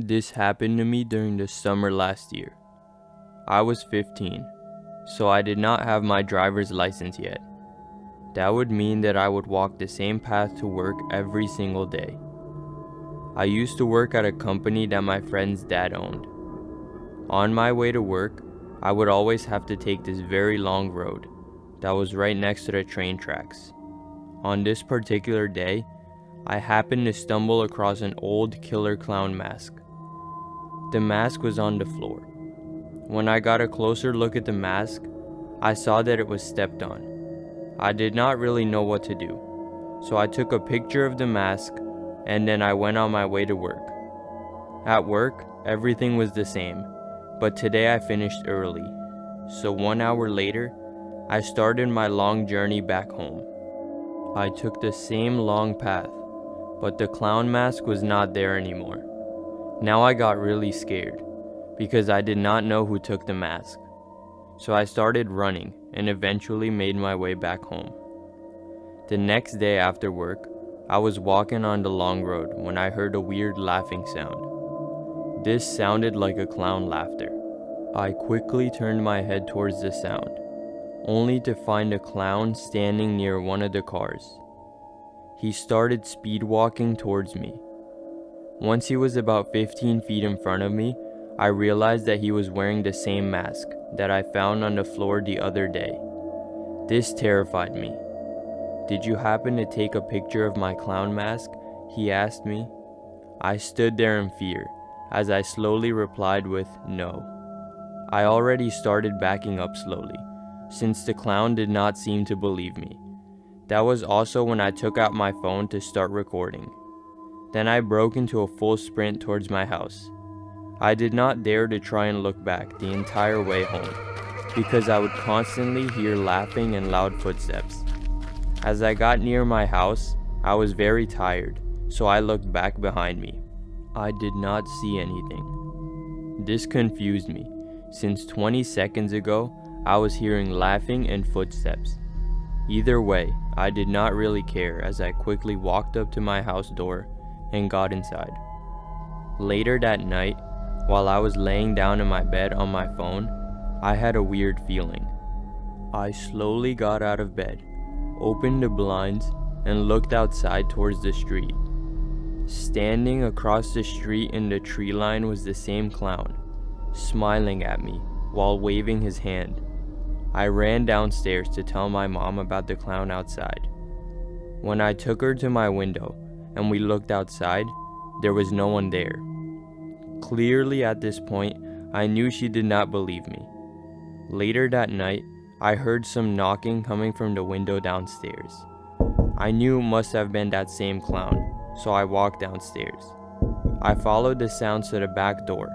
This happened to me during the summer last year. I was 15, so I did not have my driver's license yet. That would mean that I would walk the same path to work every single day. I used to work at a company that my friend's dad owned. On my way to work, I would always have to take this very long road that was right next to the train tracks. On this particular day, I happened to stumble across an old killer clown mask. The mask was on the floor. When I got a closer look at the mask, I saw that it was stepped on. I did not really know what to do, so I took a picture of the mask and then I went on my way to work. At work, everything was the same, but today I finished early, so 1 hour later, I started my long journey back home. I took the same long path, but the clown mask was not there anymore. Now I got really scared, because I did not know who took the mask. So I started running and eventually made my way back home. The next day after work, I was walking on the long road when I heard a weird laughing sound. This sounded like a clown laughter. I quickly turned my head towards the sound, only to find a clown standing near one of the cars. He started speed walking towards me. Once he was about 15 feet in front of me, I realized that he was wearing the same mask that I found on the floor the other day. This terrified me. "Did you happen to take a picture of my clown mask?" he asked me. I stood there in fear, as I slowly replied with no. I already started backing up slowly, since the clown did not seem to believe me. That was also when I took out my phone to start recording. Then I broke into a full sprint towards my house. I did not dare to try and look back the entire way home, because I would constantly hear laughing and loud footsteps. As I got near my house, I was very tired, so I looked back behind me. I did not see anything. This confused me, since 20 seconds ago, I was hearing laughing and footsteps. Either way, I did not really care as I quickly walked up to my house door and got inside. Later that night, while I was laying down in my bed on my phone, I had a weird feeling. I slowly got out of bed, opened the blinds, and looked outside towards the street. Standing across the street in the tree line was the same clown, smiling at me while waving his hand. I ran downstairs to tell my mom about the clown outside. When I took her to my window and we looked outside, there was no one there. Clearly at this point, I knew she did not believe me. Later that night, I heard some knocking coming from the window downstairs. I knew it must have been that same clown, so I walked downstairs. I followed the sounds to the back door,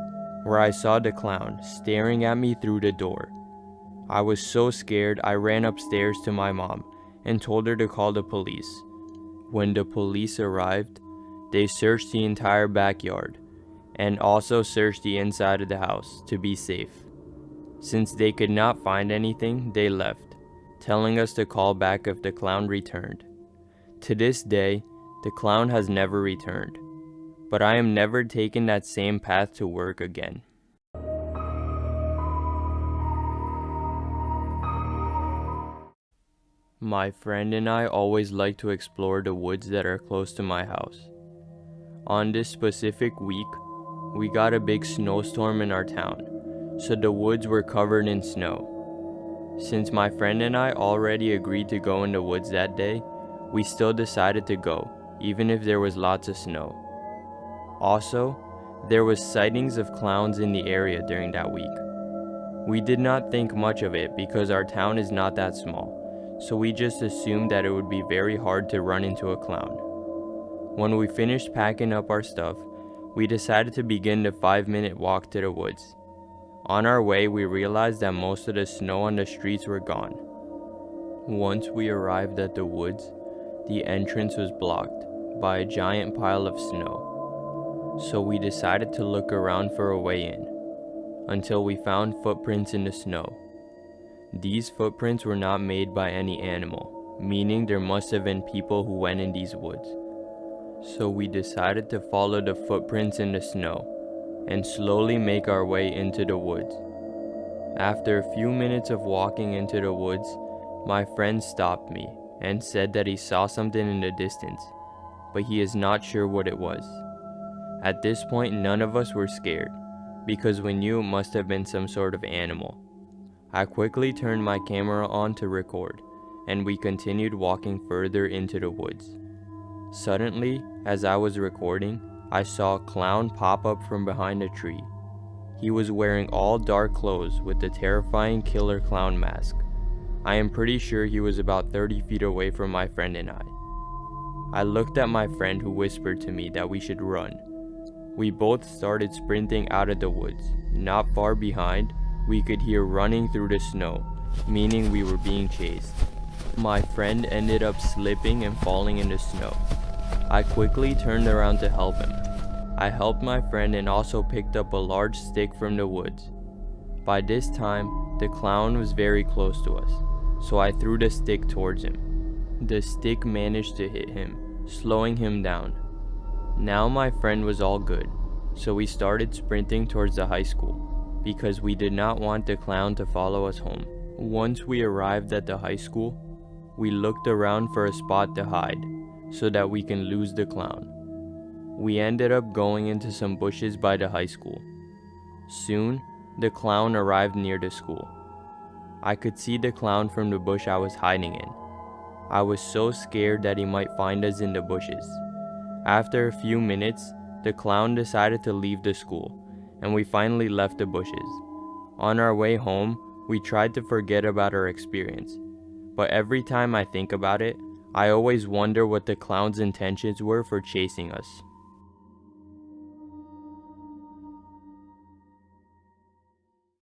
where I saw the clown staring at me through the door. I was so scared I ran upstairs to my mom and told her to call the police. When the police arrived, they searched the entire backyard and also searched the inside of the house to be safe. Since they could not find anything, they left, telling us to call back if the clown returned. To this day, the clown has never returned, but I am never taking that same path to work again. My friend and I always like to explore the woods that are close to my house. On this specific week, we got a big snowstorm in our town, so the woods were covered in snow. Since my friend and I already agreed to go in the woods that day, we still decided to go, even if there was lots of snow. Also, there was sightings of clowns in the area during that week. We did not think much of it because our town is not that small, so we just assumed that it would be very hard to run into a clown. When we finished packing up our stuff, we decided to begin the 5-minute walk to the woods. On our way, we realized that most of the snow on the streets were gone. Once we arrived at the woods, the entrance was blocked by a giant pile of snow. So we decided to look around for a way in, until we found footprints in the snow. These footprints were not made by any animal, meaning there must have been people who went in these woods. So we decided to follow the footprints in the snow, and slowly make our way into the woods. After a few minutes of walking into the woods, my friend stopped me and said that he saw something in the distance, but he is not sure what it was. At this point, none of us were scared, because we knew it must have been some sort of animal. I quickly turned my camera on to record, and we continued walking further into the woods. Suddenly, as I was recording, I saw a clown pop up from behind a tree. He was wearing all dark clothes with the terrifying killer clown mask. I am pretty sure he was about 30 feet away from my friend and I. I looked at my friend, who whispered to me that we should run. We both started sprinting out of the woods. Not far behind, we could hear running through the snow, meaning we were being chased. My friend ended up slipping and falling in the snow. I quickly turned around to help him. I helped my friend and also picked up a large stick from the woods. By this time, the clown was very close to us, so I threw the stick towards him. The stick managed to hit him, slowing him down. Now my friend was all good, so we started sprinting towards the high school, because we did not want the clown to follow us home. Once we arrived at the high school, we looked around for a spot to hide, so that we can lose the clown. We ended up going into some bushes by the high school. Soon, the clown arrived near the school. I could see the clown from the bush I was hiding in. I was so scared that he might find us in the bushes. After a few minutes, the clown decided to leave the school, and we finally left the bushes. On our way home, we tried to forget about our experience, but every time I think about it, I always wonder what the clown's intentions were for chasing us.